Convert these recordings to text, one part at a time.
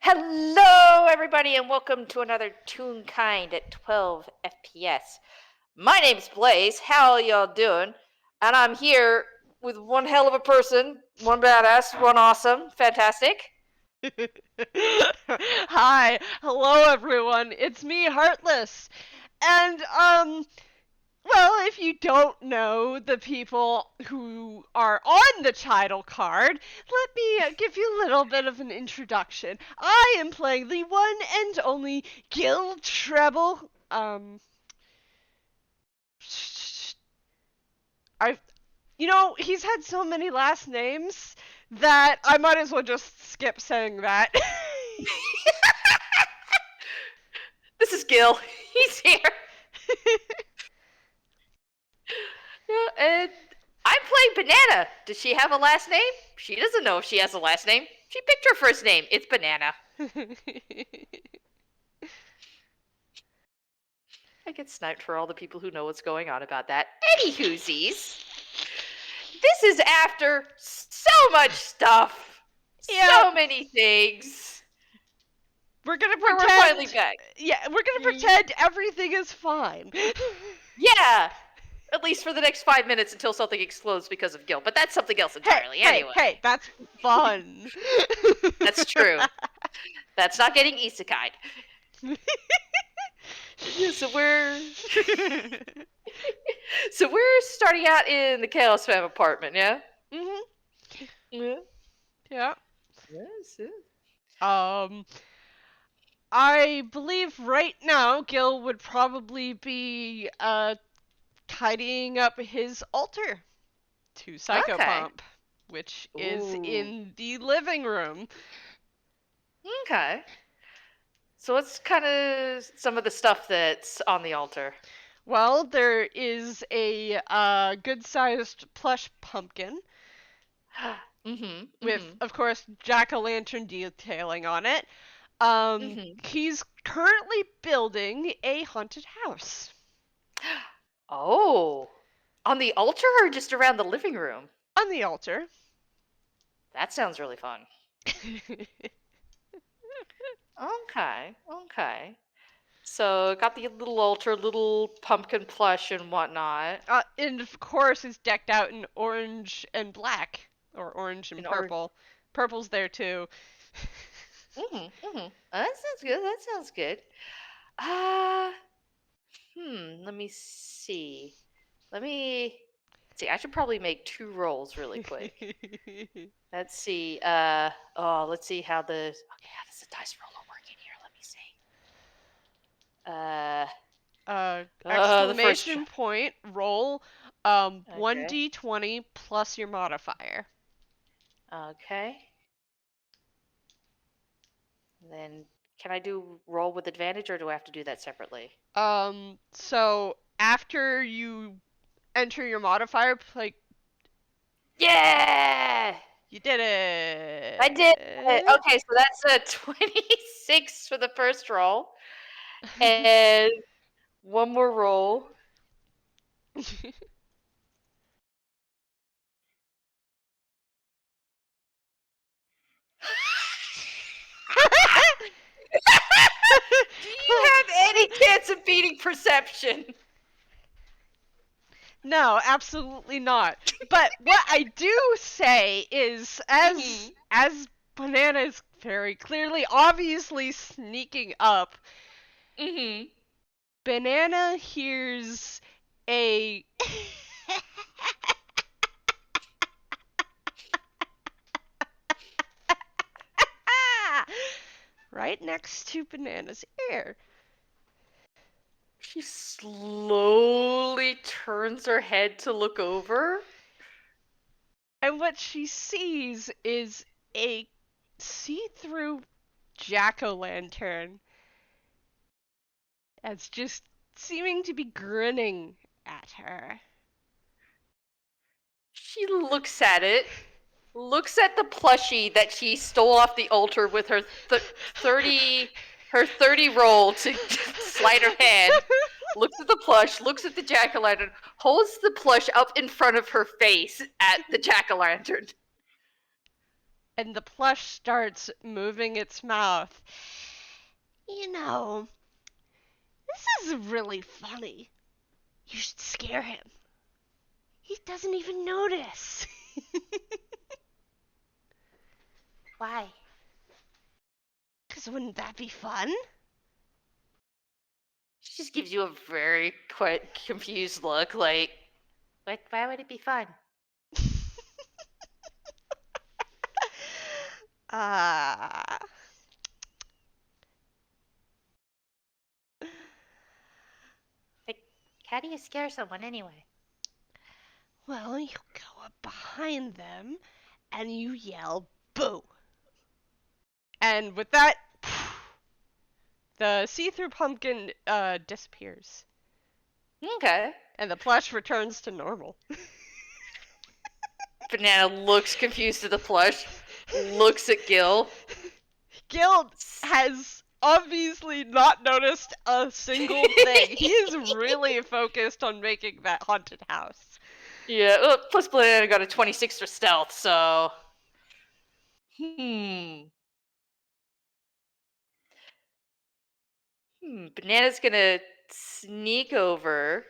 Hello, everybody, and welcome to another Toonkind at 12 FPS. My name's Blaze. How y'all doing? And I'm here with one hell of a person, one badass, one awesome, fantastic. Hi, hello everyone. It's me, Heartless. And well, if you don't know the people who are on the title card, let me give you a little bit of an introduction. I am playing the one and only Gille Trebble. I he's had so many last names that I might as well just skip saying that. This is Gil. He's here. Yeah, and I'm playing Banana. Does she have a last name? She doesn't know if she has a last name. She picked her first name. It's Banana. I get sniped for all the people who know what's going on about that. Anywhoosies, this is after so much stuff, so many things. We're gonna We're pretend. finally back. Yeah, we're gonna pretend everything is fine. Yeah, at least for the next 5 minutes until something explodes because of Gil. But that's something else entirely. Anyway, Hey, that's fun. that's true. That's not getting isekai'd. So we're starting out in the Chaos Fam apartment, yeah? Mhm. Yeah. Yeah. Yes. I believe right now Gil would probably be tidying up his altar to Psychopomp, which is in the living room. Okay. So what's kind of some of the stuff that's on the altar? Well, there is a good-sized plush pumpkin with, of course, jack-o'-lantern detailing on it. He's currently building a haunted house. Oh, on the altar or just around the living room? On the altar. That sounds really fun. Okay. So got the little altar, little pumpkin plush and whatnot. And of course, it's decked out in orange and black, or orange and purple. Purple's there too. That sounds good. Let me see. I should probably make 2 rolls really quick. Let's see. Let's see how the how does the dice roller work in here? Let me see. Exclamation point, roll 1d20 plus your modifier. Okay. Then can I do roll with advantage or do I have to do that separately? So after you enter your modifier, like, yeah, you did it. I did it. Okay, so that's a 26 for the first roll, and one more roll. Do you have any chance of beating perception? No, absolutely not. But what I do say is, as Banana is very clearly, obviously sneaking up, Banana hears a right next to Banana's ear. She slowly turns her head to look over. And what she sees is a see-through jack-o'-lantern that's just seeming to be grinning at her. She looks at it, looks at the plushie that she stole off the altar with her 30 roll to sleight her hand, looks at the plush, looks at the jack-o'-lantern, holds the plush up in front of her face at the jack-o'-lantern. And the plush starts moving its mouth. You know, this is really funny. You should scare him. He doesn't even notice. Why? Because wouldn't that be fun? She just gives you a very quite confused look, like, why would it be fun? Ah. Like, how do you scare someone anyway? Well, you go up behind them and you yell, boo. And with that, the see-through pumpkin disappears. Okay. And the plush returns to normal. Banana looks confused at the plush, looks at Gille. Gille has obviously not noticed a single thing. He is really focused on making that haunted house. Yeah, well, plus Banana got a 26 for stealth, so... Banana's gonna sneak over.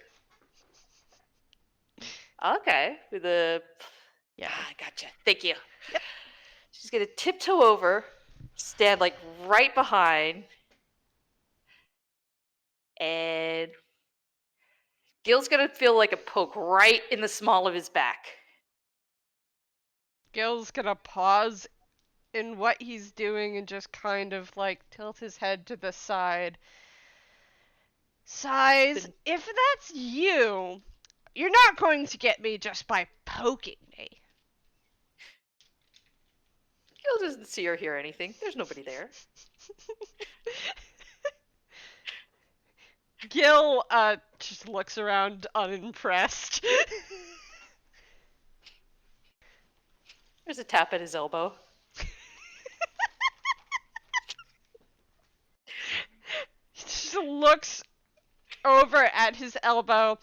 Okay, with a... Yeah. Gotcha. Thank you. Yep. She's gonna tiptoe over, stand like right behind, and Gille's gonna feel like a poke right in the small of his back. Gille's gonna pause in what he's doing and just kind of like tilt his head to the side. Sighs, if that's you, you're not going to get me just by poking me. Gille doesn't see or hear anything. There's nobody there. Gille just looks around unimpressed. There's a tap at his elbow. He just looks over at his elbow.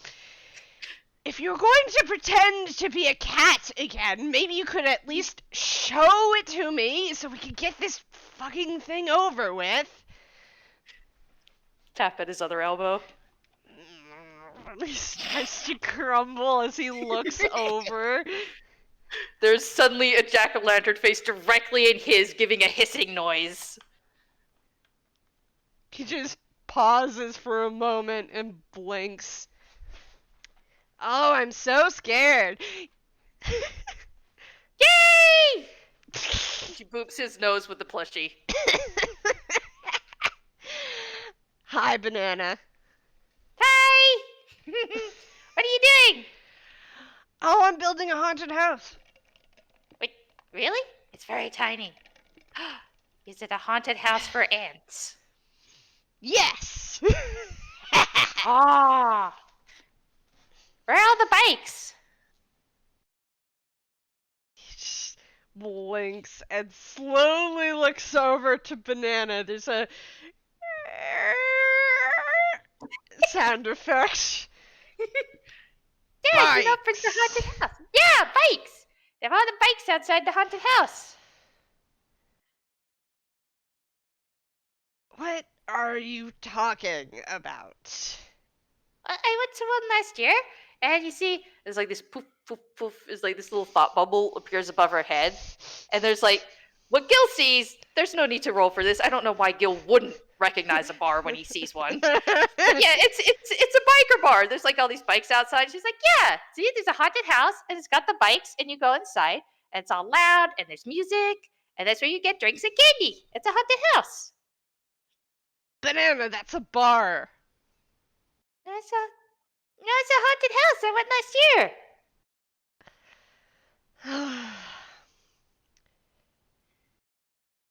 If you're going to pretend to be a cat again, maybe you could at least show it to me so we could get this fucking thing over with. Tap at his other elbow. He starts to crumble as he looks over. There's suddenly a jack-o'-lantern face directly in his, giving a hissing noise. He just pauses for a moment and blinks. Oh, I'm so scared. Yay! She boops his nose with the plushie. Hi, Banana. Hi! What are you doing? Oh, I'm building a haunted house. Wait, really? It's very tiny. Is it a haunted house for ants? Yes! Ah! Where are all the bikes? He just blinks and slowly looks over to Banana. There's a sound effect. Yeah, you know, for the haunted house. Yeah, bikes! They have all the bikes outside the haunted house. What are you talking about? I went to one last year, and you see, there's like this poof, poof, poof, is like this little thought bubble appears above her head, and there's like, what Gille sees, there's no need to roll for this. I don't know why Gille wouldn't recognize a bar when he sees one. But yeah, it's a biker bar. There's like all these bikes outside. She's like, yeah, see, there's a haunted house, and it's got the bikes, and you go inside, and it's all loud, and there's music, and that's where you get drinks and candy. It's a haunted house. Banana, that's a bar. It's a haunted house. I went last year.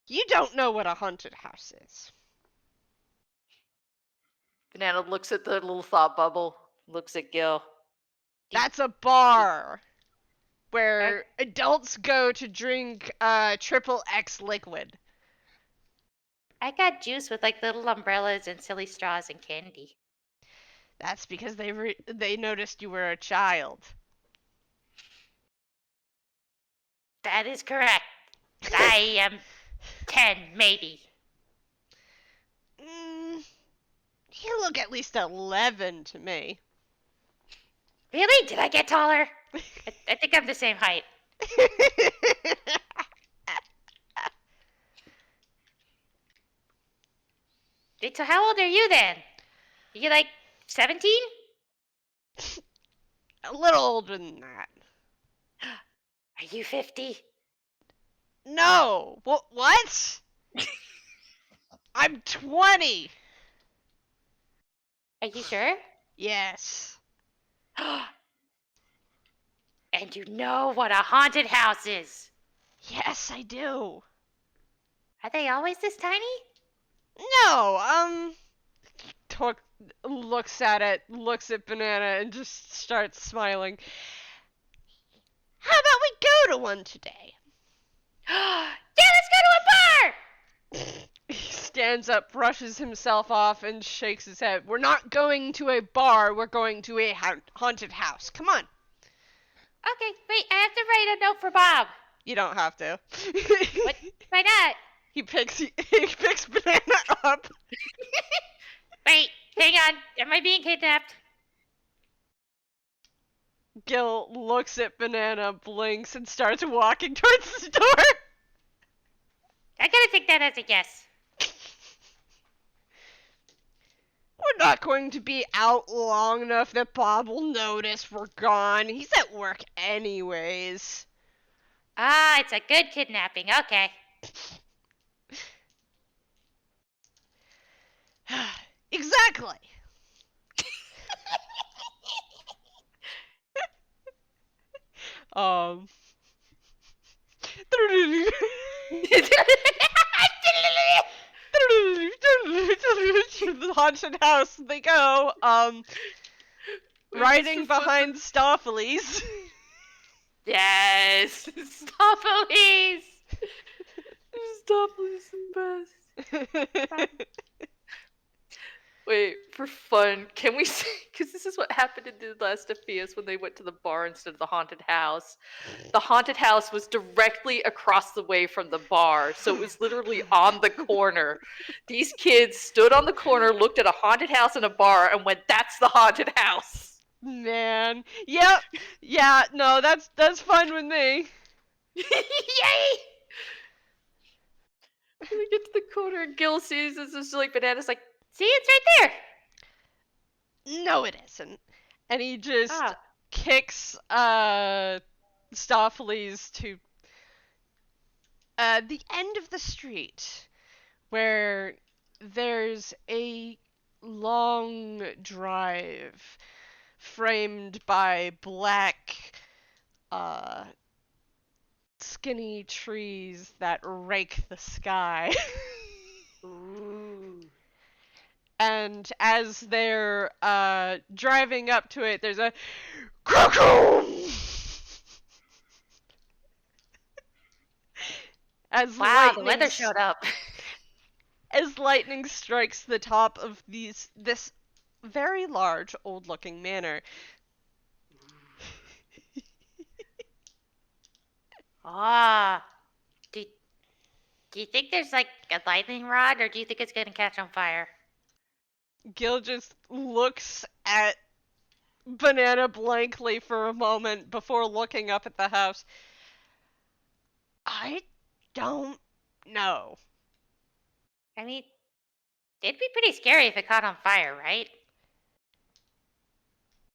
You don't know what a haunted house is. Banana looks at the little thought bubble, looks at Gille. That's a bar where adults go to drink triple X liquid. I got juice with like little umbrellas and silly straws and candy. That's because they noticed you were a child. That is correct. I am 10, maybe. You look at least 11 to me. Really? Did I get taller? I think I'm the same height. Wait, so how old are you then? Are you like 17? A little older than that. Are you 50? No. What? I'm 20. Are you sure? Yes. And you know what a haunted house is? Yes, I do. Are they always this tiny? No, Torque looks at it, looks at Banana, and just starts smiling. How about we go to one today? Yeah, let's go to a bar! He stands up, brushes himself off, and shakes his head. We're not going to a bar, we're going to a haunted house. Come on. Okay, wait, I have to write a note for Bob. You don't have to. What? Why not? He picks Banana up. Wait, hang on. Am I being kidnapped? Gil looks at Banana, blinks, and starts walking towards the door. I gotta take that as a yes. We're not going to be out long enough that Bob will notice we're gone. He's at work anyways. Ah, it's a good kidnapping. Okay. Exactly. um. The haunted house they go. Riding behind Stoffelies. Yes! Stop, please! Stop, please, best. Wait, for fun, can we say, because this is what happened in The Last of Us when they went to the bar instead of the haunted house. The haunted house was directly across the way from the bar, so it was literally on the corner. These kids stood on the corner, looked at a haunted house and a bar, and went, "That's the haunted house." Man. Yep. Yeah, no, that's fine with me. Yay! We get to the corner and Gil sees this, is like Banana's like, "See, it's right there." No, it isn't. And he just kicks Stoffelies to the end of the street where there's a long drive framed by black skinny trees that rake the sky. Ooh. And as they're driving up to it, there's a cuckoo! As Wow, the weather showed up. As lightning strikes the top of this very large, old-looking manor. Do you think there's like a lightning rod, or do you think it's gonna catch on fire? Gil just looks at Banana blankly for a moment before looking up at the house. I don't know. I mean, it'd be pretty scary if it caught on fire, right?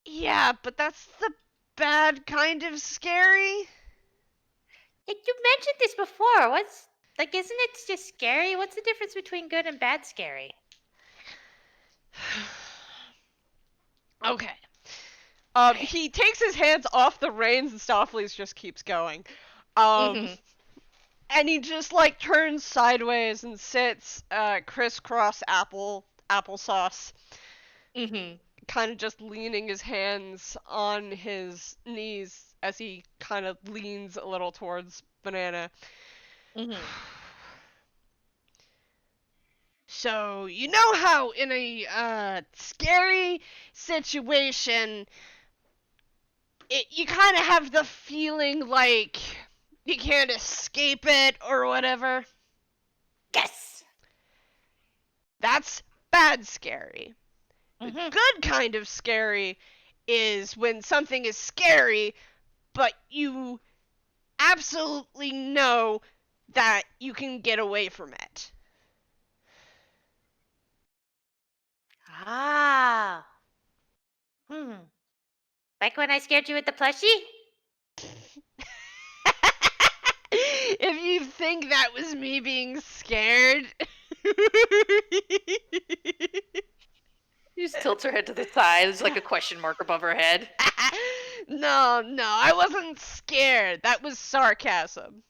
Yeah, but that's the bad kind of scary. You mentioned this before. Isn't it just scary? What's the difference between good and bad scary? Okay. He takes his hands off the reins and Stoffelies just keeps going. And he just like turns sideways and sits crisscross applesauce. Kind of just leaning his hands on his knees as he kind of leans a little towards Banana. So, you know how in a scary situation, you kind of have the feeling like You can't escape it or whatever. Yes. That's bad scary. The Mm-hmm. good kind of scary is when something is scary, but you absolutely know that you can get away from it. Ah. Like when I scared you with the plushie? If you think that was me being scared. You just tilt her head to the side. There's like a question mark above her head. No, I wasn't scared. That was sarcasm.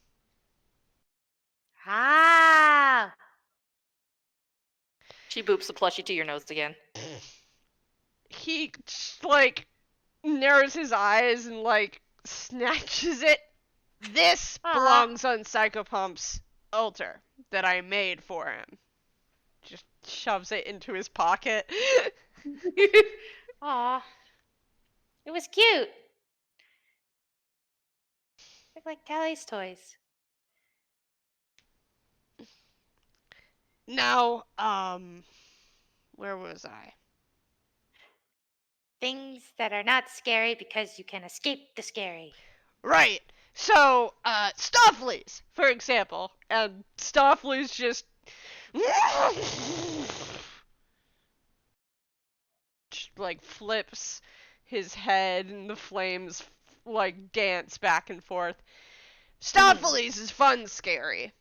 Ah. She boops the plushie to your nose again. He, like, narrows his eyes and, like, snatches it. This belongs on Psychopump's altar that I made for him. Just shoves it into his pocket. Aw. It was cute. Looked like Callie's toys. Now, where was I? Things that are not scary because you can escape the scary. Right. So, Stoffleys, for example. And Stoffleys just like flips his head and the flames like dance back and forth. Stoffleys is fun scary.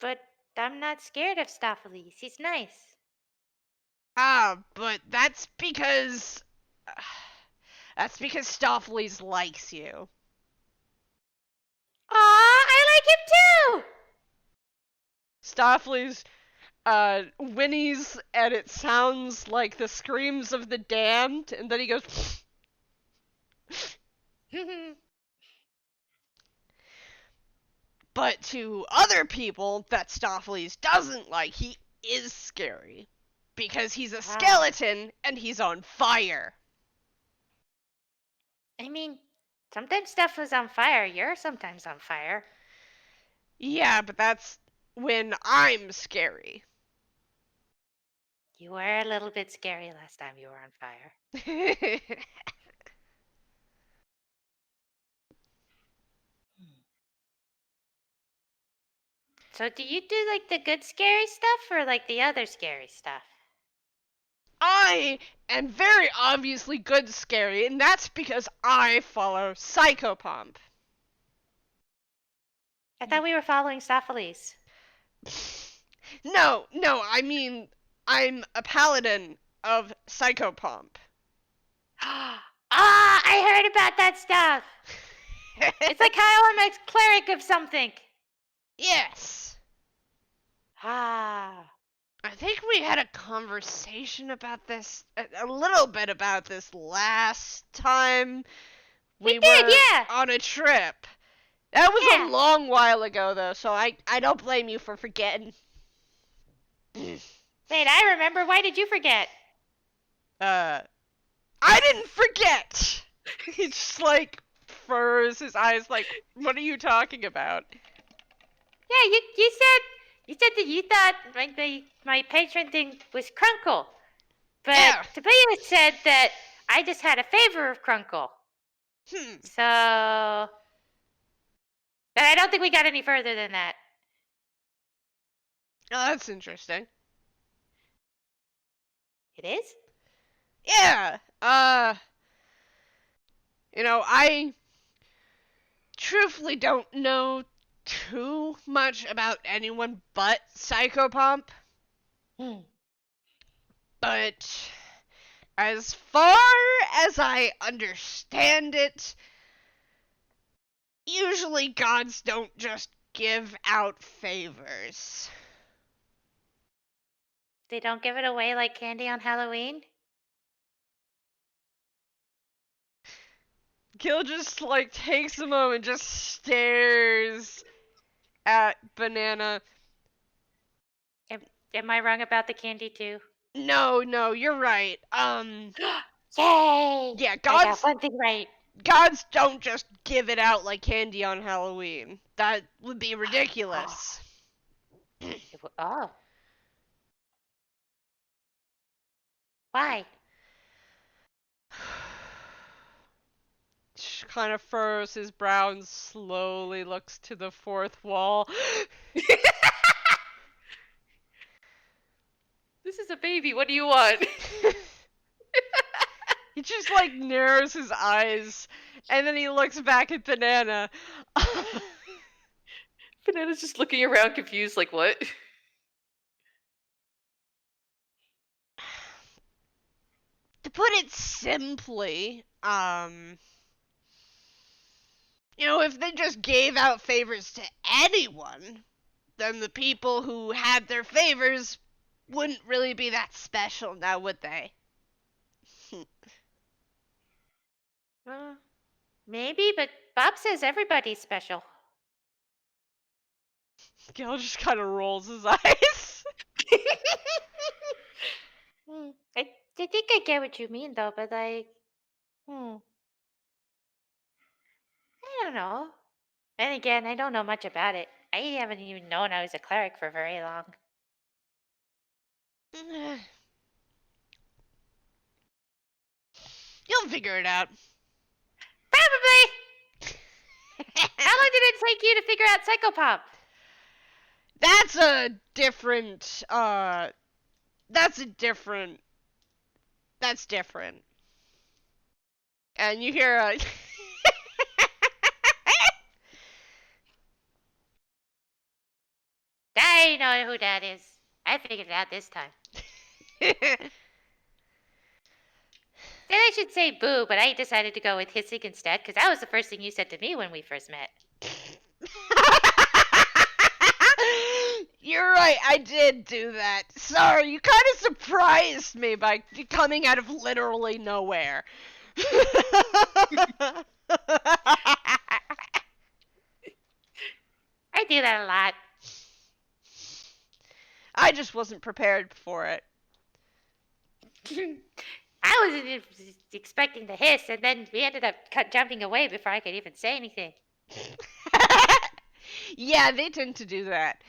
But I'm not scared of Stoffleys. He's nice. But that's because Stoffleys likes you. Aw, I like him too! Stoffleys whinnies and it sounds like the screams of the damned, and then he goes But to other people that Stoffleys doesn't like, he is scary. Because he's a skeleton and he's on fire. I mean, sometimes stuff is on fire. You're sometimes on fire. Yeah, but that's when I'm scary. You were a little bit scary last time you were on fire. So do you do like the good scary stuff or like the other scary stuff? I am very obviously good scary, and that's because I follow Psychopomp. I thought we were following Stoffleys. No, I mean, I'm a paladin of Psychopomp. I heard about that stuff. It's like how I'm a cleric of something. Yes. Ah. I think we had a conversation about this, a little bit about this last time we did, were yeah. on a trip. That was a long while ago, though, so I don't blame you for forgetting. Wait, I remember. Why did you forget? I didn't forget. He just, like, furrows his eyes like, what are you talking about? Yeah, you said that you thought like my patron thing was Crunkle. But Yeah. Tobias said that I just had a favor of Crunkle. So... But I don't think we got any further than that. Oh, that's interesting. It is? Yeah. You know, I truthfully don't know too much about anyone but Psychopomp. But as far as I understand it, usually gods don't just give out favors. They don't give it away like candy on Halloween? Gille just, like, takes a moment and just stares at Banana. Am I wrong about the candy too? No, you're right. Yay! Yeah, I got one thing right. gods don't just give it out like candy on Halloween. That would be ridiculous. Oh. Why? Kind of furrows his brow and slowly looks to the fourth wall. This is a baby. What do you want? He just like narrows his eyes and then he looks back at Banana. Banana's just looking around confused, like, what? To put it simply, if they just gave out favors to anyone, then the people who had their favors wouldn't really be that special now, would they? Maybe, but Bob says everybody's special. Gil just kind of rolls his eyes. I think I get what you mean, though, but I don't know. And again, I don't know much about it. I haven't even known I was a cleric for very long. You'll figure it out. Probably! How long did it take you to figure out Psychopomp? That's a different, that's different. And you hear a... I know who that is. I figured it out this time. Then I should say boo, but I decided to go with hissing instead, because that was the first thing you said to me when we first met. You're right, I did do that. Sorry, you kind of surprised me by coming out of literally nowhere. I do that a lot. I just wasn't prepared for it. I wasn't expecting the hiss, and then we ended up jumping away before I could even say anything. Yeah, they tend to do that.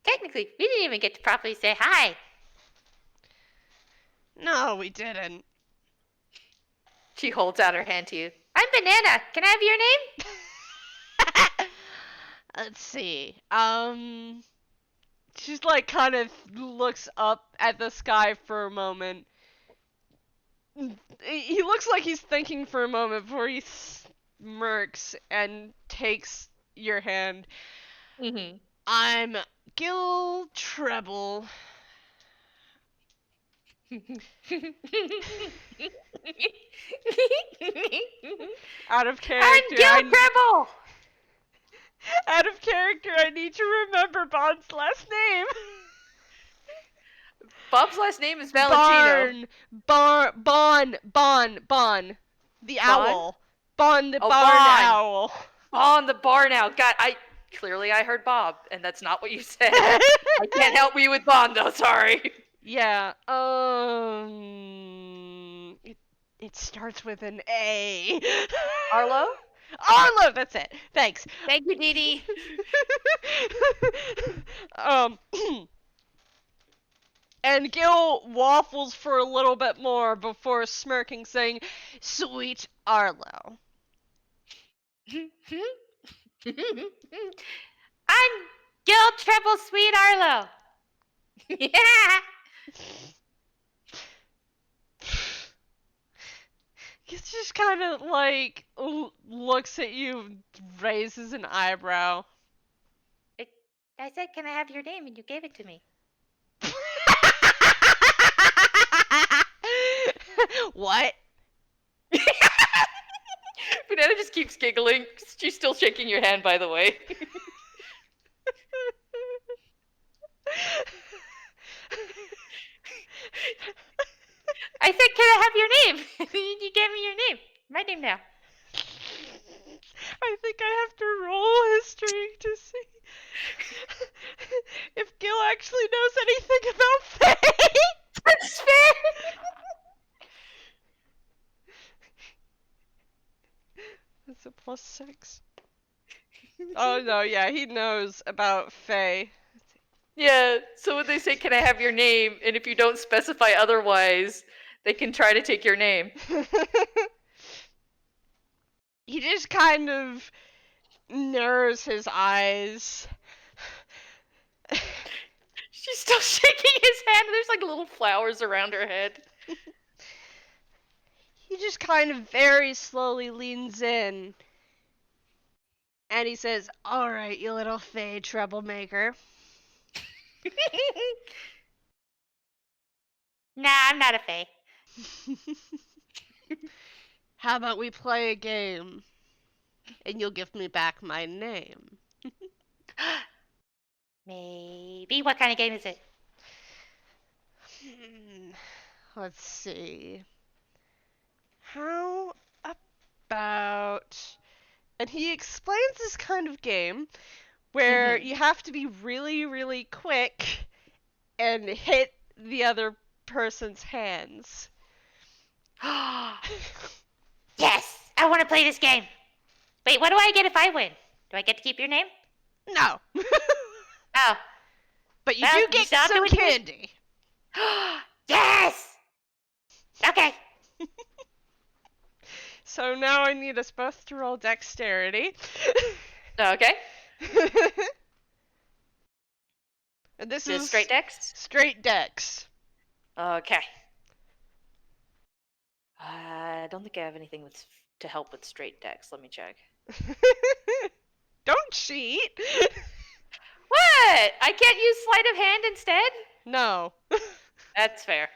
Technically, we didn't even get to properly say hi. No, we didn't. She holds out her hand to you. I'm Banana. Can I have your name? Let's see. She's like kind of looks up at the sky for a moment. He looks like he's thinking for a moment before he smirks and takes your hand. Mm-hmm. I'm Gille Trebble. Out of character. I'm Gille Trebble! Out of character, I need to remember Bond's last name. Bob's last name is Valentino. Bon. The owl. Bon the barn owl. Bon the barn owl. God, I heard Bob, and that's not what you said. I can't help you with Bon, though, sorry. Yeah, it starts with an A. Arlo? Arlo, that's it. Thanks. Thank you, Dee Dee. And Gil waffles for a little bit more before smirking, saying, "Sweet Arlo." I'm Gille Trebble Sweet Arlo. Yeah. He just kind of like looks at you, raises an eyebrow. I said, can I have your name? And you gave it to me. What? Banana just keeps giggling. She's still shaking your hand, by the way. I said, can I have your name? You gave me your name. My name now. I think I have to roll history to see if Gil actually knows anything about Faye. That's fair. That's a +6. Oh no, yeah, he knows about Faye. Yeah, so when they say, "Can I have your name?" and if you don't specify otherwise, they can try to take your name. He just kind of narrows his eyes. She's still shaking his hand. There's like little flowers around her head. He just kind of very slowly leans in. And he says, "Alright, you little Faye troublemaker." Nah, I'm not a fae. How about we play a game? And you'll give me back my name. Maybe. What kind of game is it? Let's see. How about... And he explains this kind of game where you have to be really, really quick and hit the other person's hands. Yes! I want to play this game. Wait, what do I get if I win? Do I get to keep your name? No. Oh. But you Well, do you get stopped it some when you- candy. Yes! Okay. So now I need us both to roll dexterity. Okay. And this Just is straight dex? straight dex. Okay. I don't think I have anything to help with straight dex. Let me check. Don't cheat. What? I can't use sleight of hand instead? No. That's fair.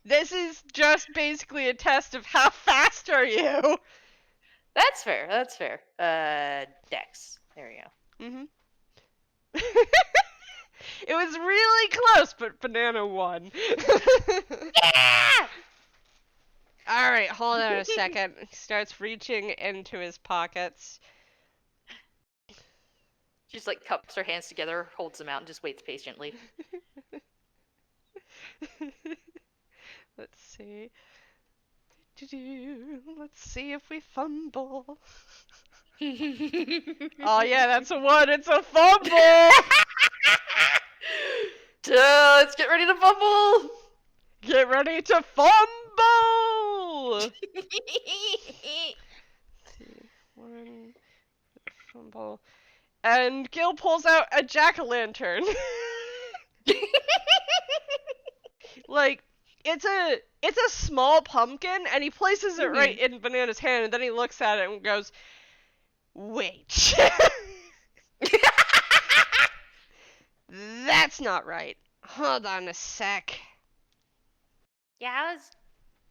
This is just basically a test of how fast are you. That's fair. That's fair. Dex. There we go. Mhm. It was really close, but Banana won. Yeah! All right, hold on a second. He starts reaching into his pockets. She just like cups her hands together, holds them out, and just waits patiently. Let's see. Let's see if we fumble. Oh yeah, that's a 1. It's a fumble. Let's get ready to fumble. Get ready to fumble. Let's see. 1 fumble. And Gil pulls out a jack-o'-lantern. Like, it's a small pumpkin, and he places it right in Banana's hand, and then he looks at it and goes, "Wait. That's not right. Hold on a sec." Yeah,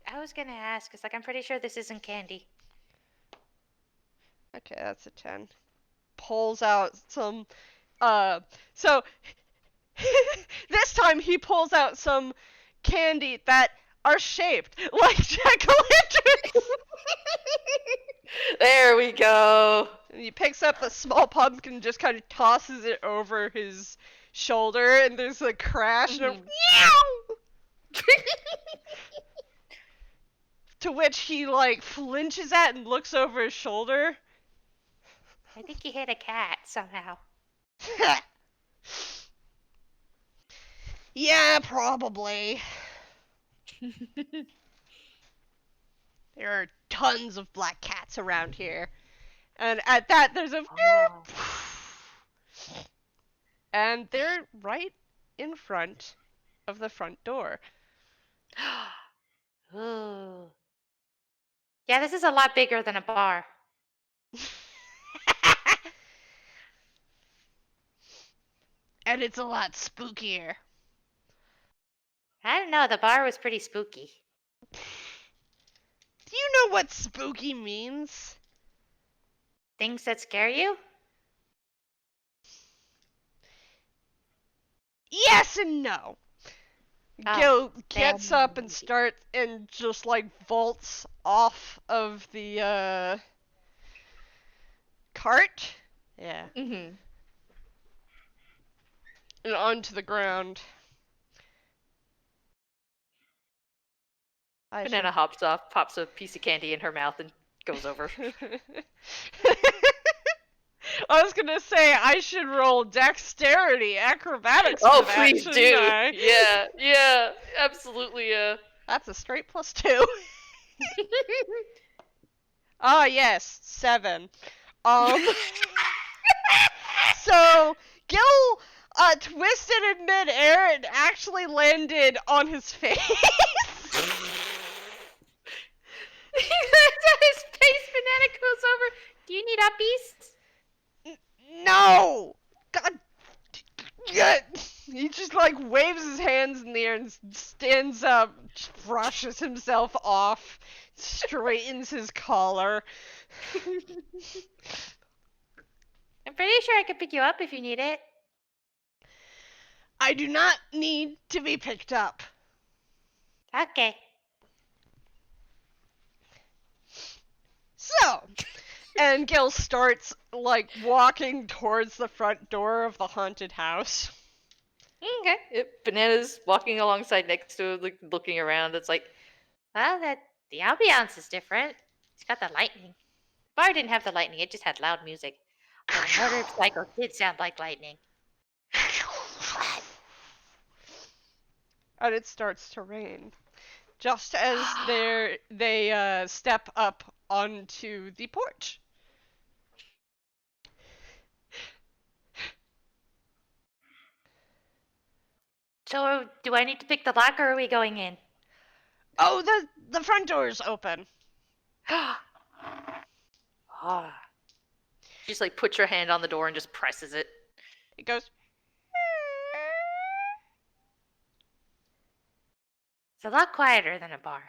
I was gonna ask, cause like I'm pretty sure this isn't candy. Okay, that's a 10. Pulls out some, so, this time he pulls out some candy that are shaped like jack-o'-lanterns. There we go. And he picks up a small pumpkin and just kind of tosses it over his shoulder, and there's a crash, and a meow! To which he, like, flinches at and looks over his shoulder. I think he hit a cat somehow. Yeah, probably. There are tons of black cats around here. And at that, there's a... Oh. And they're right in front of the front door. Ooh. Yeah, this is a lot bigger than a bar. And it's a lot spookier. I don't know, the bar was pretty spooky. Do you know what spooky means? Things that scare you? Yes and no. Oh, Gil gets up and starts and just like vaults off of the cart. Yeah. Mm-hmm. And onto the ground. Banana hops off, pops a piece of candy in her mouth, and goes over. I was gonna say I should roll dexterity, acrobatics Oh, for that, please shouldn't do. I? Yeah, absolutely, yeah. That's a straight +2. Ah, yes, 7. Um, so Gil twisted in midair and actually landed on his face. His face, Banana goes over. Do you need uppies? No! God. Yeah. He just like waves his hands in the air and stands up, brushes himself off, straightens his collar. I'm pretty sure I can pick you up if you need it. I do not need to be picked up. Okay. So, and Gil starts like walking towards the front door of the haunted house. Okay. Banana's walking alongside next to it, like, looking around. It's like, well, the ambiance is different. It's got the lightning. Bar didn't have the lightning, it just had loud music. But Murder Cycle did sound like lightning. And it starts to rain. Just as they step up onto the porch. So, do I need to pick the lock or are we going in? Oh, the front door is open. Ah. She just like puts her hand on the door and just presses it. It goes. It's a lot quieter than a bar.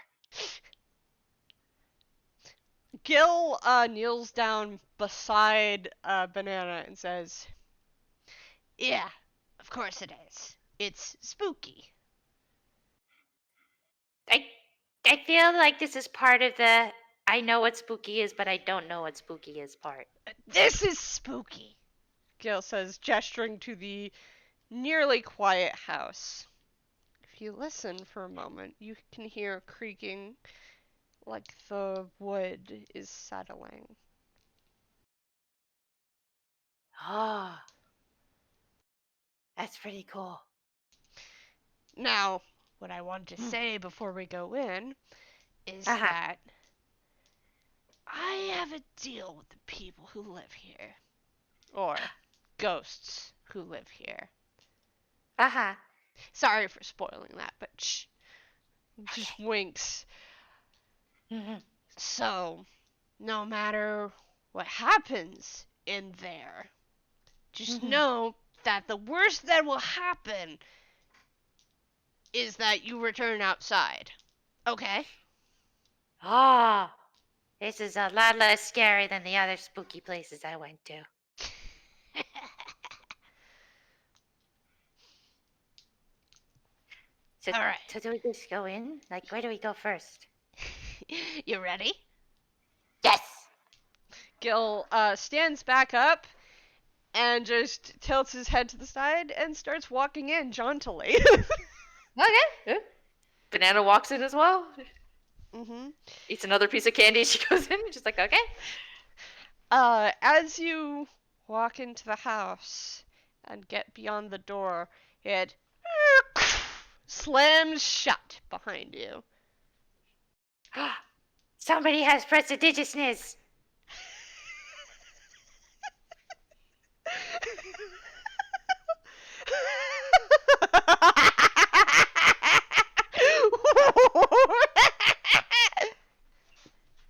Gil kneels down beside Banana and says, "Yeah, of course it is. It's spooky." I feel like this is part of the I know what spooky is, but I don't know what spooky is part. This is spooky, Gil says, gesturing to the nearly quiet house. If you listen for a moment, you can hear creaking like the wood is settling. Oh, that's pretty cool. Now, what I want to say before we go in is Uh-huh. that I have a deal with the people who live here. Or ghosts who live here. Uh-huh. Sorry for spoiling that, but shh. Just winks. Mm-hmm. So, no matter what happens in there, just know that the worst that will happen is that you return outside. Okay? Ah, this is a lot less scary than the other spooky places I went to. So, All right. so do we just go in? Like, where do we go first? You ready? Yes! Gil stands back up and just tilts his head to the side and starts walking in jauntily. Okay. Banana walks in as well. Mm-hmm. Eats another piece of candy. She goes in. Just like, okay. As you walk into the house and get beyond the door, it slams shut behind you. Somebody has prestidigiousness.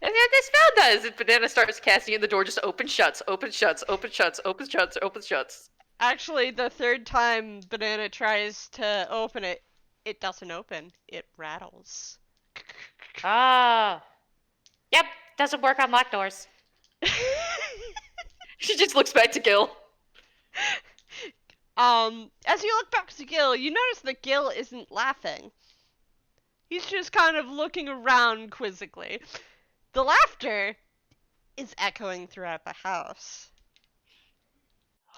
And then the spell does. And Banana starts casting in the door, just open, shuts, open, shuts, open, shuts, open, shuts, open, shuts. Actually, the third time Banana tries to open it, it doesn't open. It rattles. Ah. Yep, doesn't work on locked doors. She just looks back to Gil. As you look back to Gil, you notice that Gil isn't laughing. He's just kind of looking around quizzically. The laughter is echoing throughout the house.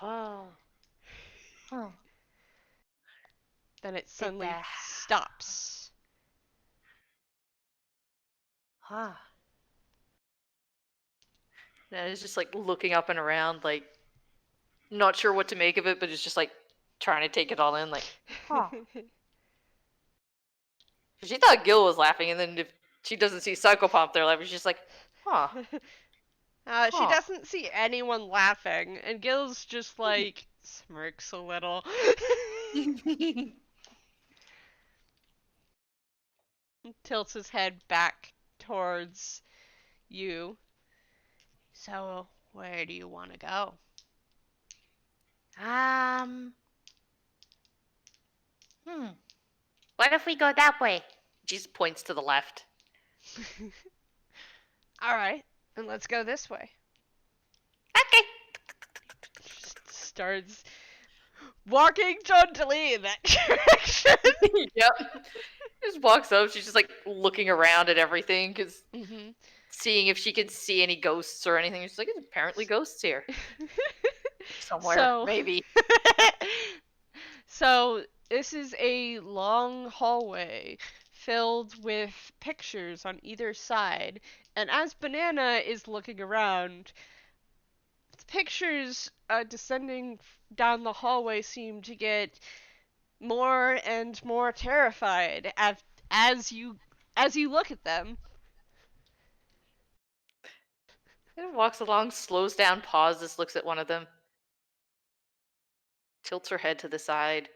Oh. Oh. Then it suddenly stops. Huh. And it's just like looking up and around, like not sure what to make of it, but it's just like trying to take it all in, like, huh. She thought Gil was laughing, and then if she doesn't see Psychopomp there laughing, she's just like, huh, She huh. doesn't see anyone laughing, and Gil's just like smirks a little. Tilts his head back towards you. So, where do you want to go? um, hmm. What if we go that way? She just points to the left. Alright, then let's go this way. Okay. Starts walking jauntily in that direction. Yep. Just walks up. She's just like looking around at everything, because Mm-hmm. seeing if she can see any ghosts or anything. She's like, there's apparently ghosts here somewhere, So, maybe. so this is a long hallway filled with pictures on either side, and as Banana is looking around, the pictures descending down the hallway seem to get more and more terrified as you as you look at them. And walks along, slows down, pauses, looks at one of them, tilts her head to the side.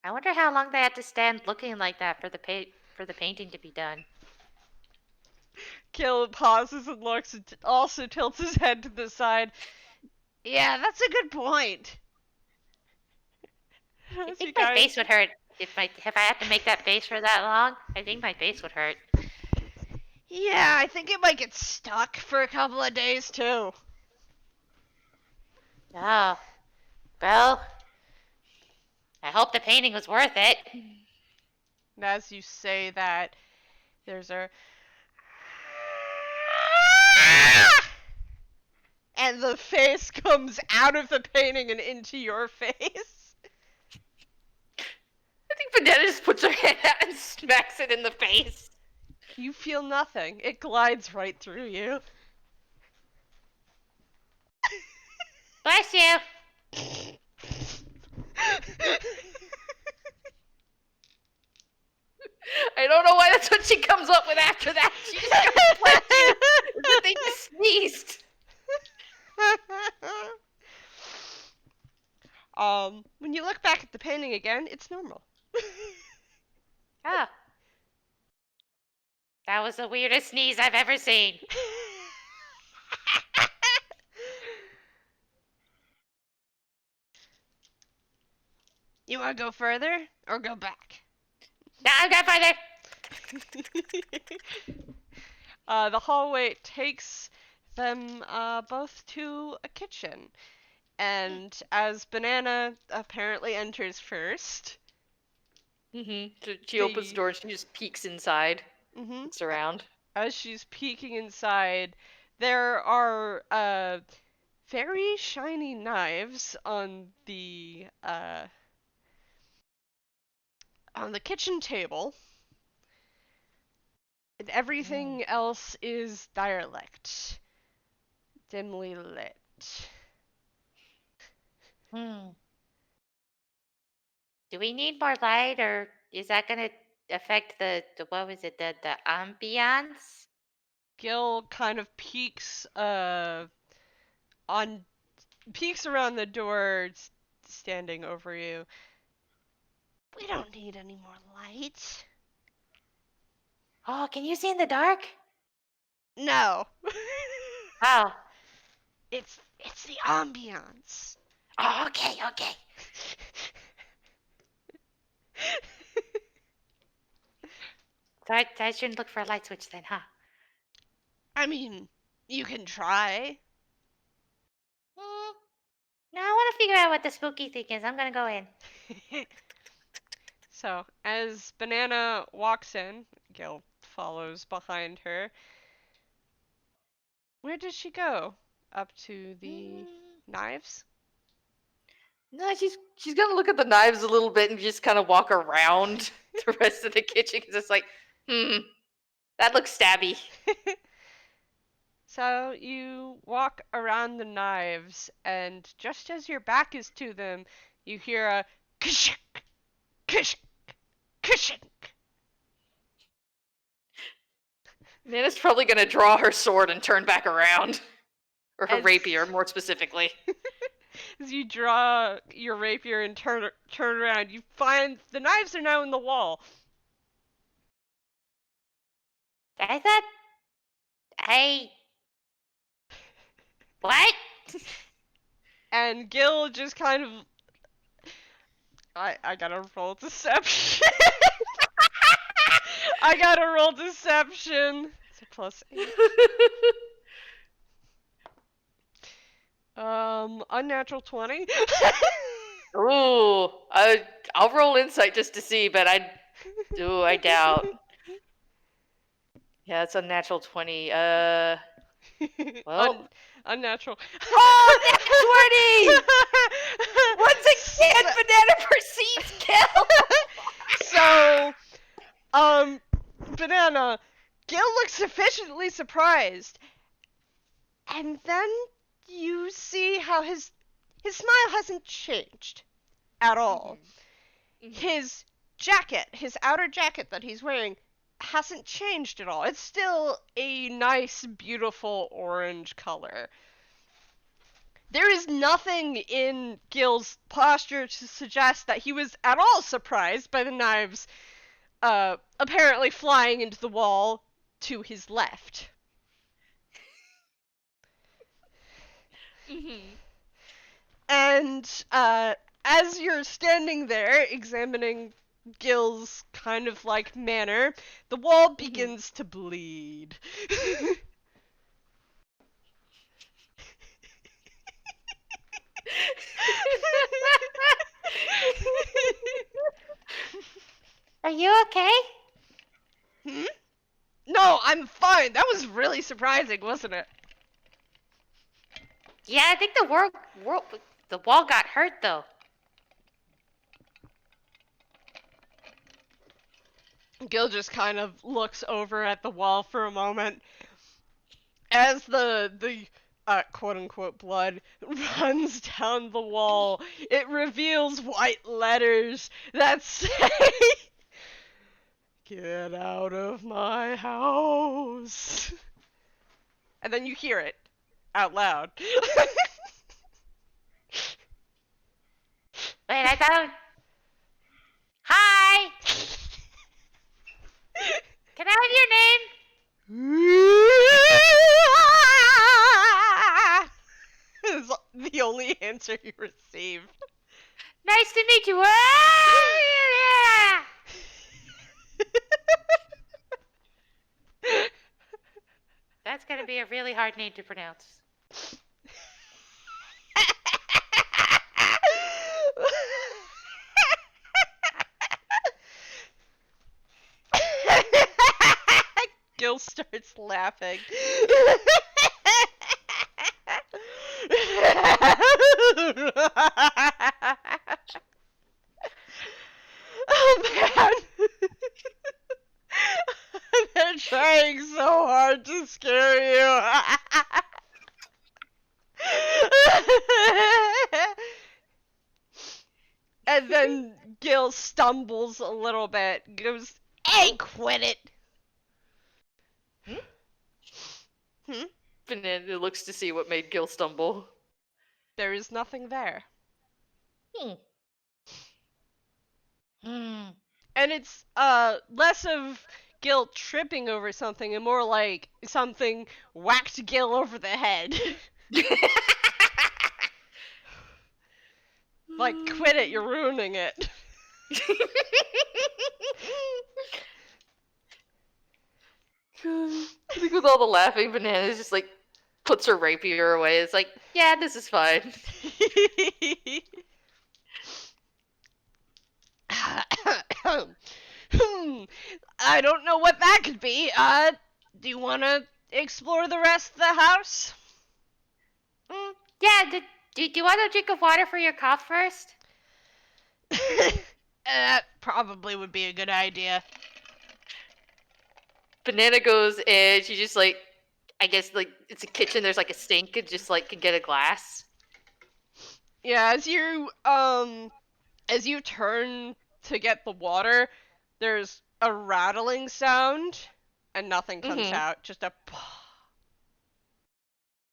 I wonder how long they had to stand looking like that for the painting to be done. Gil pauses and looks and also tilts his head to the side. Yeah, that's a good point. I As you think my guys, face would hurt if I had to make that face for that long. I think my face would hurt. yeah, I think it might get stuck for a couple of days too. Oh, well, I hope the painting was worth it. And as you say that, there's a and the face comes out of the painting and into your face. I think Vanetta just puts her hand out and smacks it in the face. You feel nothing. It glides right through you. Bless you. I don't know why that's what she comes up with after that. She just goes, bless you. It's that they just sneezed. When you look back at the painting again, it's normal. Ah. That was the weirdest sneeze I've ever seen. You want to go further or go back? Now I'm going further. The hallway takes them both to a kitchen. And as Banana apparently enters first, So she opens the door and she just peeks inside. Looks around. as she's peeking inside, there are very shiny knives on the kitchen table, and everything else is derelict, dimly lit. Do we need more light, or is that gonna affect the what was it, the ambiance? Gil kind of peeks around the door, standing over you. We don't need any more light. Oh, can you see in the dark? No. Oh. It's the ambiance. Oh, okay. So I shouldn't look for a light switch then, huh? I mean, you can try. No, I want to figure out what the spooky thing is. I'm gonna go in. So, as Banana walks in, Gil follows behind her. Where does she go? Up to the knives? No, she's gonna look at the knives a little bit and just kind of walk around the rest of the kitchen because it's like, That looks stabby. So you walk around the knives, and just as your back is to them, you hear a kshk, kshk, kshk. Nana's probably gonna draw her sword and turn back around. Or her As- rapier, more specifically. As you draw your rapier and turn around, you find the knives are now in the wall. I thought... What? And Gil just kind of... I gotta roll deception. I gotta roll deception. It's a +8. Unnatural 20. Ooh, I'll roll insight just to see, but I doubt. Yeah, it's unnatural 20. Well, Unnatural. oh, nat 20! Once again, Banana perceives kill. So, Banana, Gil looks sufficiently surprised, and then you see how his smile hasn't changed at all. His jacket, his outer jacket that he's wearing, hasn't changed at all. It's still a nice, beautiful orange color. There is nothing in Gil's posture to suggest that he was at all surprised by the knives apparently flying into the wall to his left. And as you're standing there examining Gil's kind of like manner, the wall begins to bleed. Are you okay? No, I'm fine. That was really surprising, wasn't it? Yeah, I think the wall got hurt though. Gil just kind of looks over at the wall for a moment as the quote-unquote blood runs down the wall. It reveals white letters that say, "Get out of my house." And then you hear it out loud. Wait, I thought... Hi! Can I have your name? Is the only answer you receive. Nice to meet you. Ah, yeah. That's gonna be a really hard name to pronounce. Gil starts laughing. Oh man! They're trying so hard to scare you. And then Gil stumbles a little bit, goes, "Hey, quit it!" Banana looks to see what made Gil stumble. There is nothing there. Hmm. And it's less of Gil tripping over something and more like something whacked Gil over the head. Like, quit it, you're ruining it. I think with all the laughing, Banana just like puts her rapier away. It's like, yeah, this is fine. I don't know what that could be. Do you want to explore the rest of the house? Yeah, do you want a drink of water for your cough first? That probably would be a good idea. Banana goes and she just like, I guess like it's a kitchen. There's like a sink and just like can get a glass. Yeah, as you turn to get the water, there's a rattling sound, and nothing comes out. Just a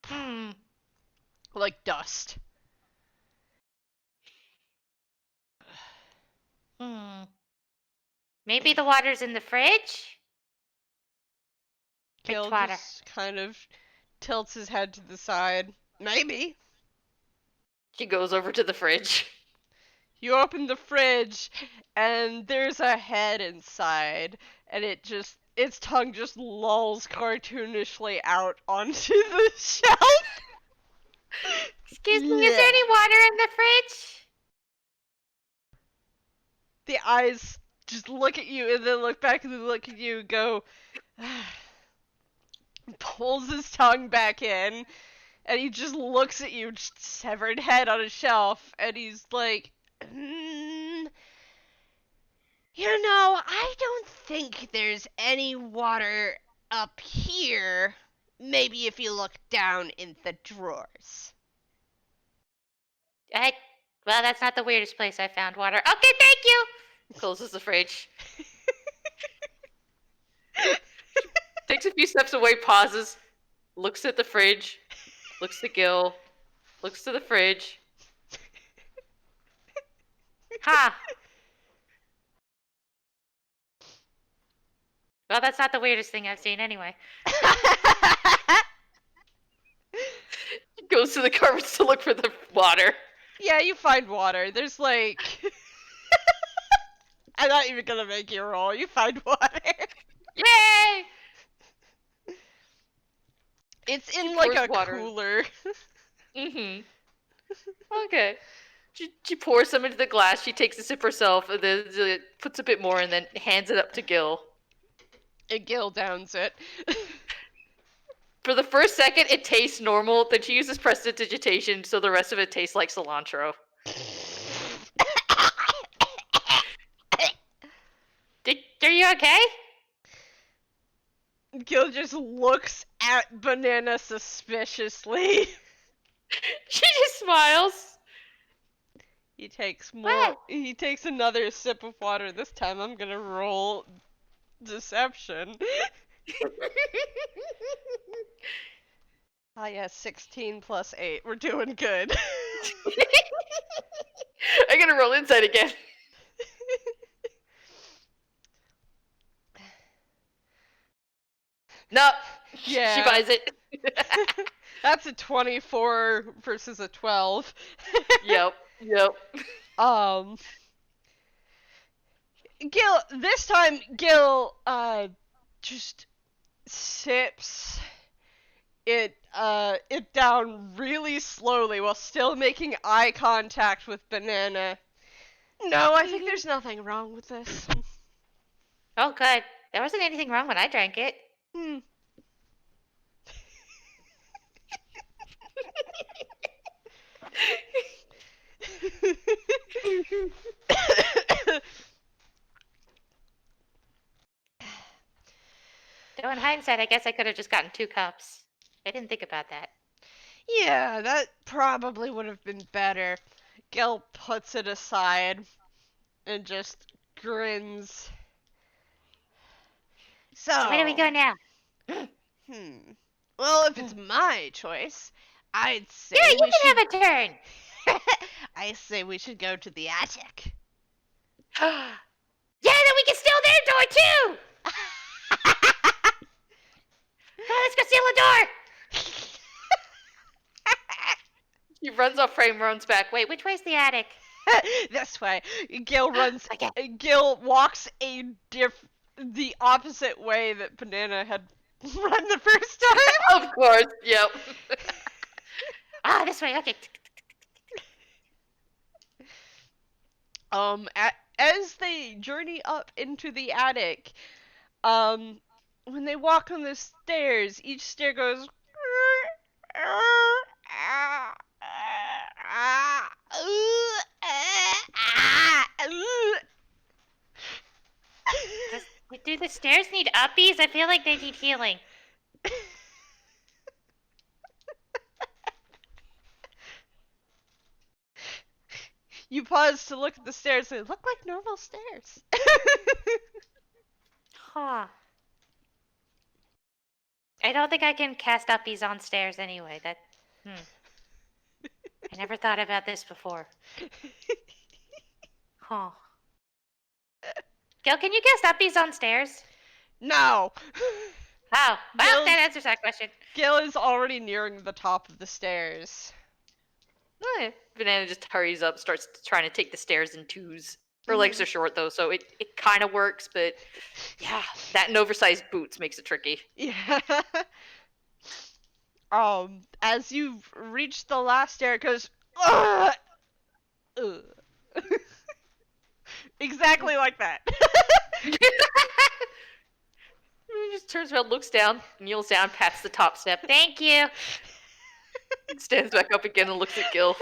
Hmm. like dust. Hmm. Maybe the water's in the fridge? Gil Fridge water. just kind of tilts his head to the side. Maybe. She goes over to the fridge. You open the fridge, and there's a head inside, and its tongue just lolls cartoonishly out onto the shelf. Excuse me, is there any water in the fridge? The eyes just look at you and then look back and then look at you and go, pulls his tongue back in, and he just looks at you, just severed head on a shelf, and he's like, you know, I don't think there's any water up here. Maybe if you look down in the drawers. Well, that's not the weirdest place I found water. Okay, thank you. Closes the fridge. Takes a few steps away, pauses, looks at the fridge, looks to Gil, looks to the fridge. Ha! Well, that's not the weirdest thing I've seen anyway. Goes to the cupboards to look for the water. Yeah, you find water. There's like... I'm not even gonna make you roll. You find water. Yay! It's in like a water. cooler. Mm-hmm. Okay. She pours some into the glass. She takes a sip herself, and then puts a bit more, and then hands it up to Gil. And Gil downs it. For the first second, it tastes normal. Then she uses prestidigitation, so the rest of it tastes like cilantro. Are you okay? Gil just looks at Banana suspiciously. She just smiles. He takes more. What? He takes another sip of water. This time I'm gonna roll deception. Ah, yeah, 16 plus 8. We're doing good. I'm gonna roll insight again. No, Yeah. she buys it. That's a 24 versus a 12. Yep. This time, Gil, just sips it down really slowly while still making eye contact with Banana. No, I think there's nothing wrong with this. Oh, good. There wasn't anything wrong when I drank it. Though in hindsight, I guess I could have just gotten 2 cups. I didn't think about that. Yeah, that probably would have been better. Gil puts it aside and just grins. So Where do we go now? Well, if it's my choice, I'd say Yeah, you can have a turn. I say we should go to the attic. Yeah, then we can steal their door too. Come on, let's go steal the door. She runs off frame, runs back. Wait, which way's the attic? This way. Gil runs. Okay. Gil walks the opposite way that Banana had run the first time. Of course. Yep. This way. Okay. As they journey up into the attic, when they walk on the stairs, each stair goes. Do the stairs need uppies? I feel like they need healing. You pause to look at the stairs and they look like normal stairs. Huh. I don't think I can cast uppies on stairs anyway. I never thought about this before. Huh. Gil, can you cast uppies on stairs? No. Oh, well, that answers that question. Gille is already nearing the top of the stairs. Banana just hurries up, starts trying to take the stairs in twos. Her legs are short though, so it kind of works, but yeah, that and oversized boots makes it tricky. Yeah. As you reach the last stair, it goes. Exactly like that. He just turns around, looks down, kneels down, pats the top step. Thank you. Stands back up again and looks at Gil.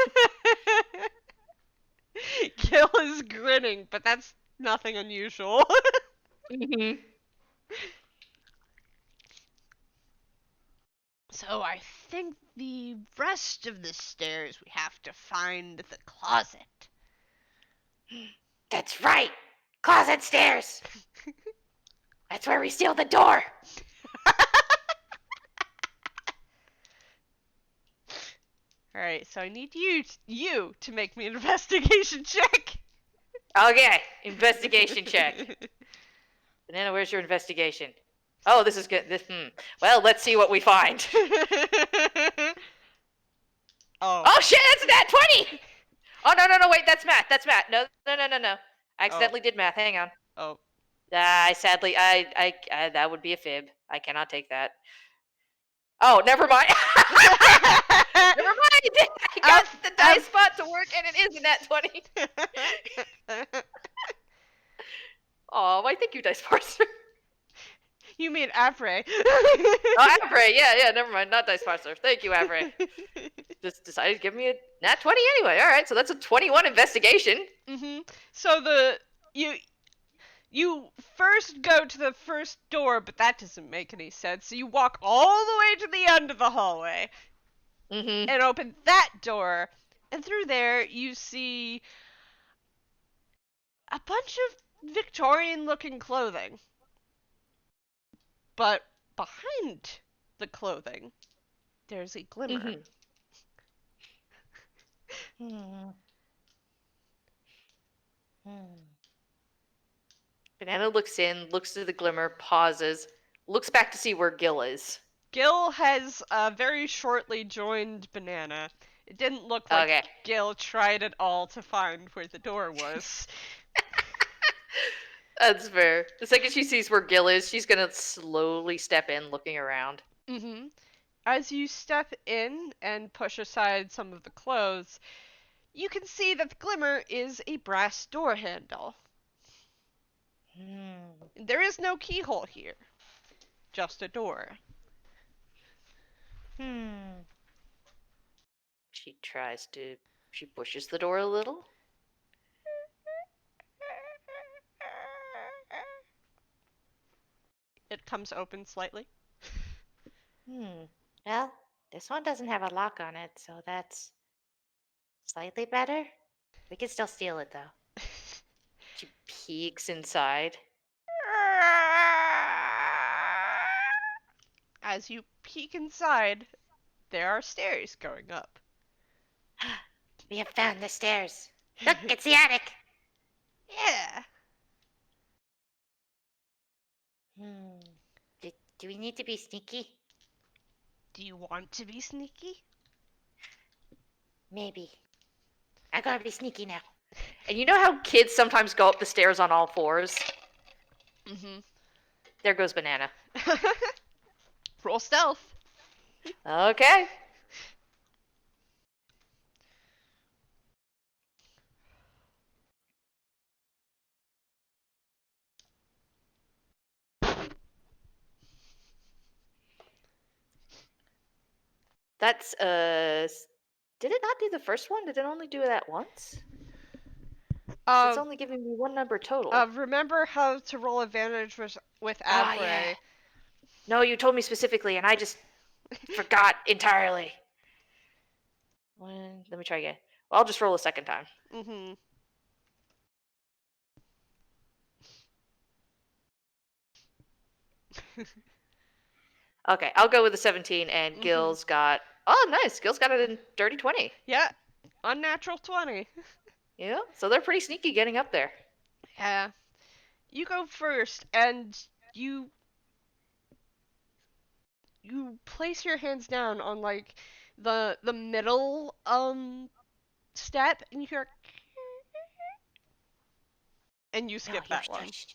Gil is grinning, but that's nothing unusual. Mm-hmm. So I think the rest of the stairs we have to find the closet. That's right. Closet stairs. That's where we steal the door. Alright, so I need you to make me an investigation check. Okay, investigation check. Banana, where's your investigation? Oh, this is good. Well, let's see what we find. Oh shit, that's nat 20! Oh, no, wait, that's math. No. I accidentally did math. Hang on. Oh. I sadly, I that would be a fib. I cannot take that. Oh, never mind. Never mind. I got the dice spot to work, and it is a nat 20. Oh, why thank you, dice parser. You mean Avray. Oh, Avray, yeah, never mind, not dice parser. Thank you, Avray. Just decided to give me a nat 20 anyway. All right, so that's a 21 investigation. So you first go to the first door, but that doesn't make any sense. So you walk all the way to the end of the hallway and open that door, and through there you see a bunch of Victorian-looking clothing. But behind the clothing, there's a glimmer. Banana looks in, looks through the glimmer, pauses, looks back to see where Gil is. Gil has very shortly joined Banana. It didn't look like Gil tried at all to find where the door was. That's fair. The second she sees where Gil is, she's gonna slowly step in, looking around. As you step in and push aside some of the clothes, you can see that the glimmer is a brass door handle. There is no keyhole here, just a door. She pushes the door a little. It comes open slightly. Well, this one doesn't have a lock on it, so that's slightly better. We can still steal it, though. She peeks inside. As you peek inside, there are stairs going up. We have found the stairs. Look, it's the attic. Yeah. Do we need to be sneaky? Do you want to be sneaky? Maybe. I gotta be sneaky now. And you know how kids sometimes go up the stairs on all fours? There goes Banana. Roll stealth. Okay. That's, did it not do the first one? Did it only do that once? It's only giving me one number total. Remember how to roll advantage with Ah, yeah. Abray. No, you told me specifically, and I just forgot entirely. Let me try again. Well, I'll just roll a second time. Mm-hmm. Okay, I'll go with the 17, and Mm-hmm. Gil's got. Oh, nice. Gil's got it in dirty 20. Yeah. Unnatural 20. Yeah, so they're pretty sneaky getting up there. Yeah. You go first, and you place your hands down on like the middle step, and you hear, and you No, skip you're that one. shush.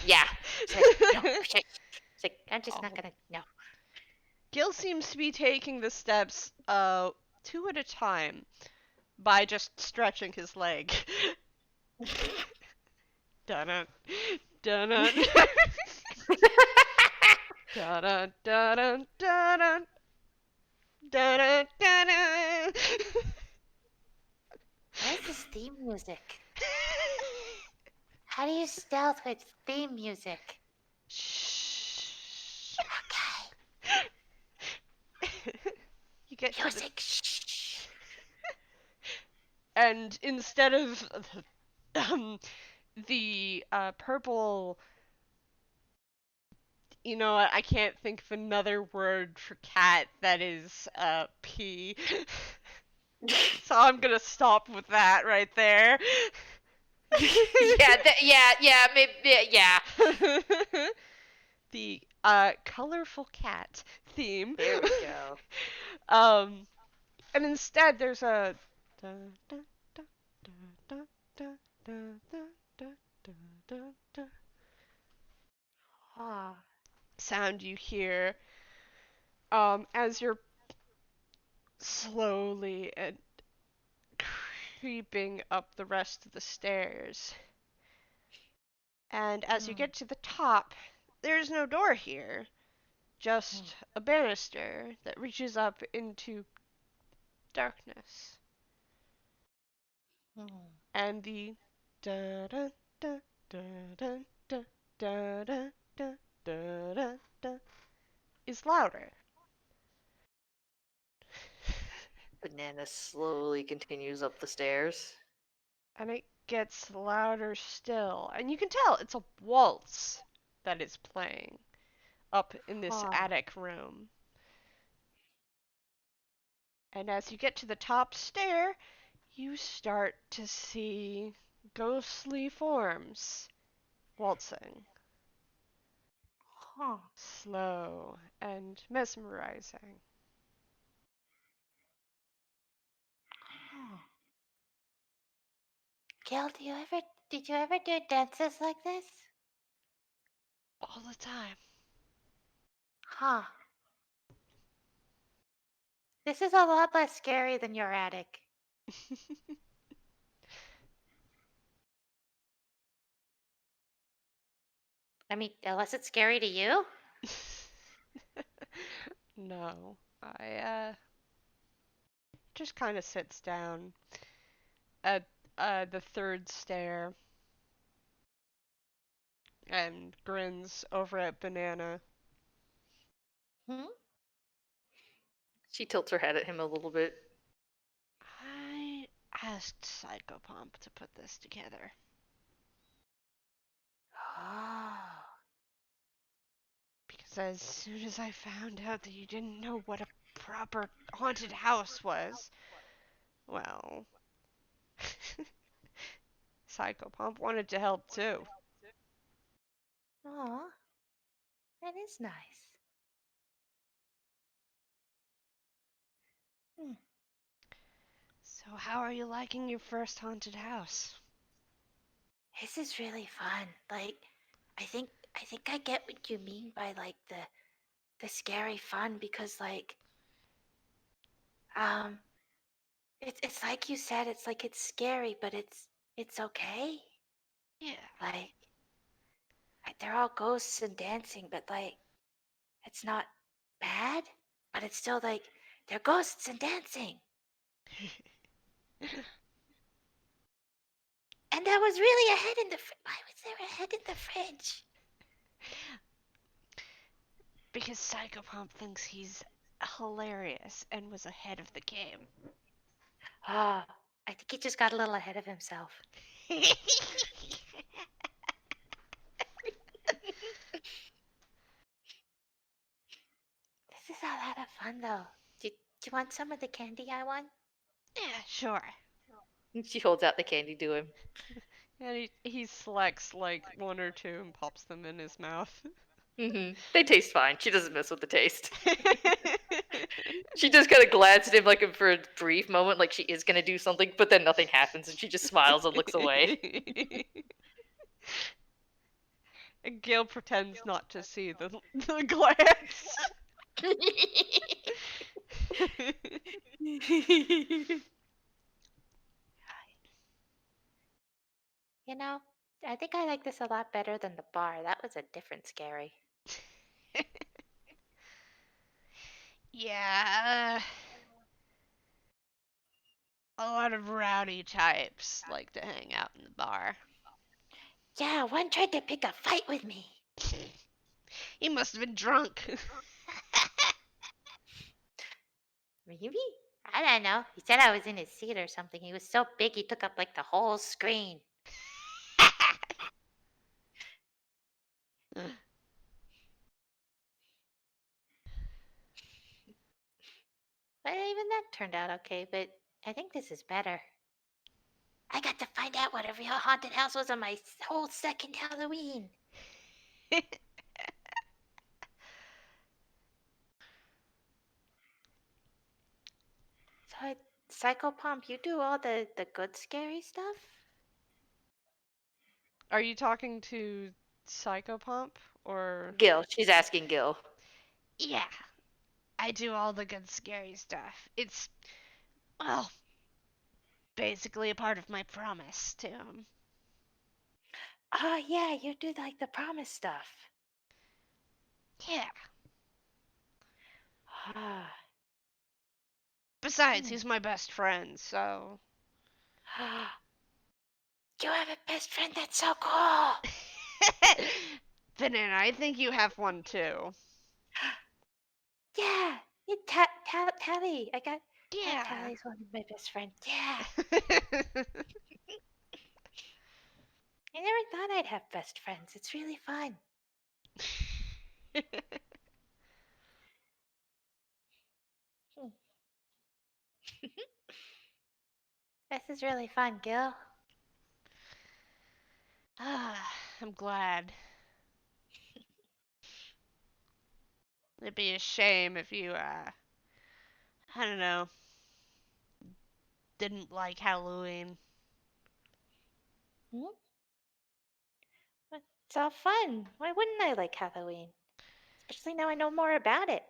Yeah. It's like, no, shush. It's like, I'm just not Oh. gonna. No. Gil seems to be taking the steps two at a time by just stretching his leg. Dun dun dun dun dun dun dun dun. What is this theme music? How do you stealth with theme music? Shh. Okay. You get to the Music. Shh. and instead of um, the purple, you know what? I can't think of another word for cat that is P. So I'm gonna stop with that right there. Yeah, maybe, yeah. The colorful cat theme. There we go. And instead there's a Ah. sound you hear as you're slowly and creeping up the rest of the stairs. And as you get to the top, there's no door here, just a banister that reaches up into darkness. And the da da da da da da da da da da da da is louder. Banana slowly continues up the stairs. And it gets louder still. And you can tell it's a waltz that is playing up in this Huh. attic room. And as you get to the top stair, you start to see ghostly forms waltzing. Huh. Slow and mesmerizing. Huh. Gil, did you ever do dances like this? All the time. Huh. This is a lot less scary than your attic. I mean, unless it's scary to you? No. I just kind of sits down at the third stair and grins over at Banana. Hmm? She tilts her head at him a little bit. I asked Psychopomp to put this together. Oh. Because as soon as I found out that you didn't know what a proper haunted house was, well, Psychopomp wanted to help too. Aw. That is nice. Hmm. So how are you liking your first haunted house? This is really fun. Like, I think I get what you mean by like the scary fun because like um it's like you said, it's like it's scary, but it's okay. Yeah. Like they're all ghosts and dancing, but like it's not bad, but it's still like they're ghosts and dancing. And there was really a head in the why was there a head in the fridge? Because Psychopomp thinks he's hilarious and was ahead of the game. Ah, I think he just got a little ahead of himself. This is a lot of fun, though. Do you want some of the candy I won? Yeah, sure. She holds out the candy to him. And he selects like one or two and pops them in his mouth. They taste fine. She doesn't mess with the taste. She just kind of glances at him like for a brief moment, like she is gonna do something, but then nothing happens, and she just smiles and looks away. And Gille pretends not to see the glance. You know, I think I like this a lot better than the bar. That was a different scary. Yeah. A lot of rowdy types like to hang out in the bar. Yeah, one tried to pick a fight with me. He must have been drunk. Maybe? I don't know. He said I was in his seat or something. He was so big he took up like the whole screen. But even that turned out okay, but I think this is better. I got to find out what a real haunted house was on my whole second Halloween. So, Psychopomp, you do all the good scary stuff? Are you talking to Psychopomp or? Gil. She's asking Gil. Yeah, I do all the good scary stuff. It's, well, basically a part of my promise to him. Oh, yeah, you do like the promise stuff. Yeah. Ah. Besides, he's my best friend, so. You have a best friend that's so cool. Banana, I think you have one too. Yeah, Tally. Yeah. Tally's one of my best friends. Yeah. I never thought I'd have best friends. It's really fun. This is really fun, Gil. I'm glad. It'd be a shame if you, I don't know, didn't like Halloween. Hmm? It's all fun. Why wouldn't I like Halloween? Especially now I know more about it.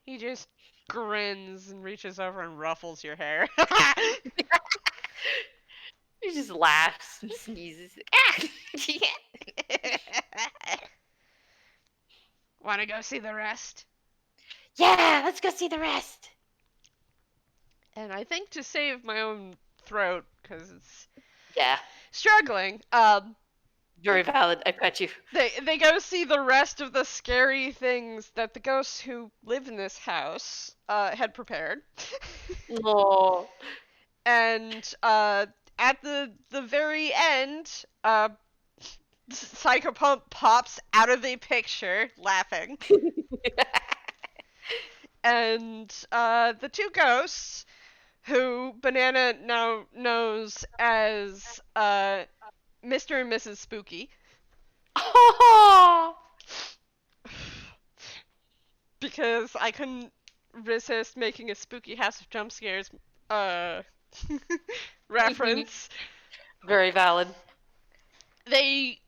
He just grins and reaches over and ruffles your hair. He just laughs and sneezes. Ah! Wanna go see the rest? Yeah, let's go see the rest. And I think to save my own throat, because it's Yeah, struggling, very valid. I got you. they go see the rest of the scary things that the ghosts who live in this house had prepared. Oh. And at the very end, Psychopomp pops out of the picture laughing. And the two ghosts, who Banana now knows as Mr. and Mrs. Spooky, Oh. because I couldn't resist making a Spooky House of Jump Scares reference. Very valid. They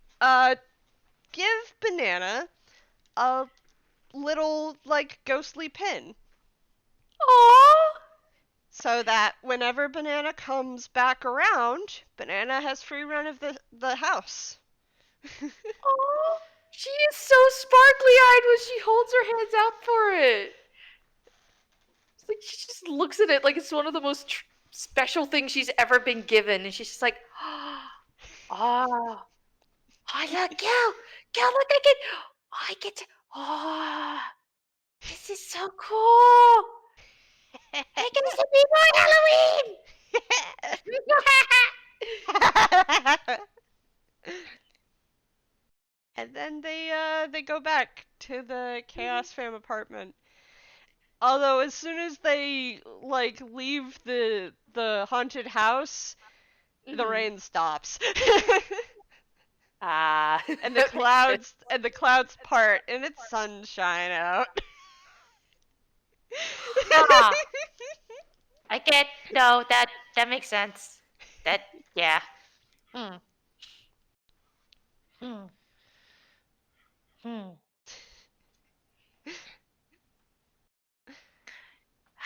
give Banana a little, like, ghostly pin. Oh. So that whenever Banana comes back around, Banana has free run of the house. Oh. She is so sparkly-eyed when she holds her hands out for it. Like, she just looks at it like it's one of the most special things she's ever been given, and she's just like, oh, look, Gil, look, I get to, this is so cool. I get to be more Halloween. And then they go back to the Chaos Fam apartment. Although as soon as they like leave the haunted house, the rain stops. And the clouds part and it's sunshine out. I get no, that makes sense. That yeah.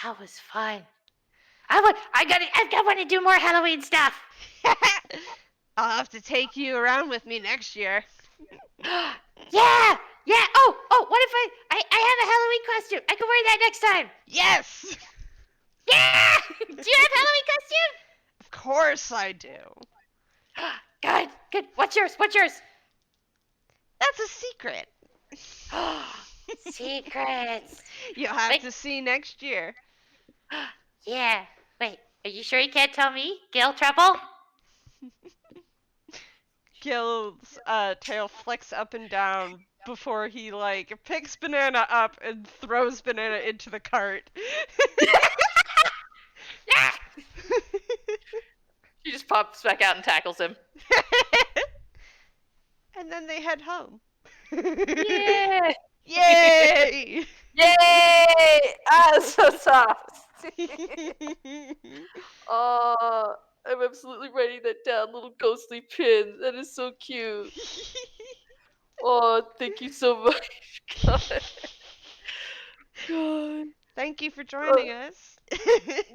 That was fun. I want to do more Halloween stuff. I'll have to take you around with me next year. Yeah. Oh, what if I have a Halloween costume? I can wear that next time. Yes. Yeah. Do you have Halloween costume? Of course I do. Good. What's yours? That's a secret. Secrets. You'll have to see next year. Yeah. Wait, are you sure you can't tell me? Gille, Trebble? Gille's tail flicks up and down before he like picks Banana up and throws Banana into the cart. Yeah. She just pops back out and tackles him. And then they head home. Yeah. Yay! Yay! So soft. Oh, I'm absolutely writing that down, little ghostly pin. That is so cute. Oh, thank you so much. God. Thank you for joining us.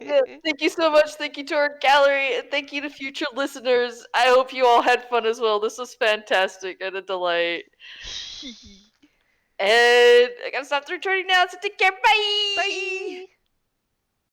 Yeah, thank you so much. Thank you to our gallery, and thank you to future listeners. I hope you all had fun as well. This was fantastic and a delight. And I gotta stop the recording now, so take care. Bye! Bye!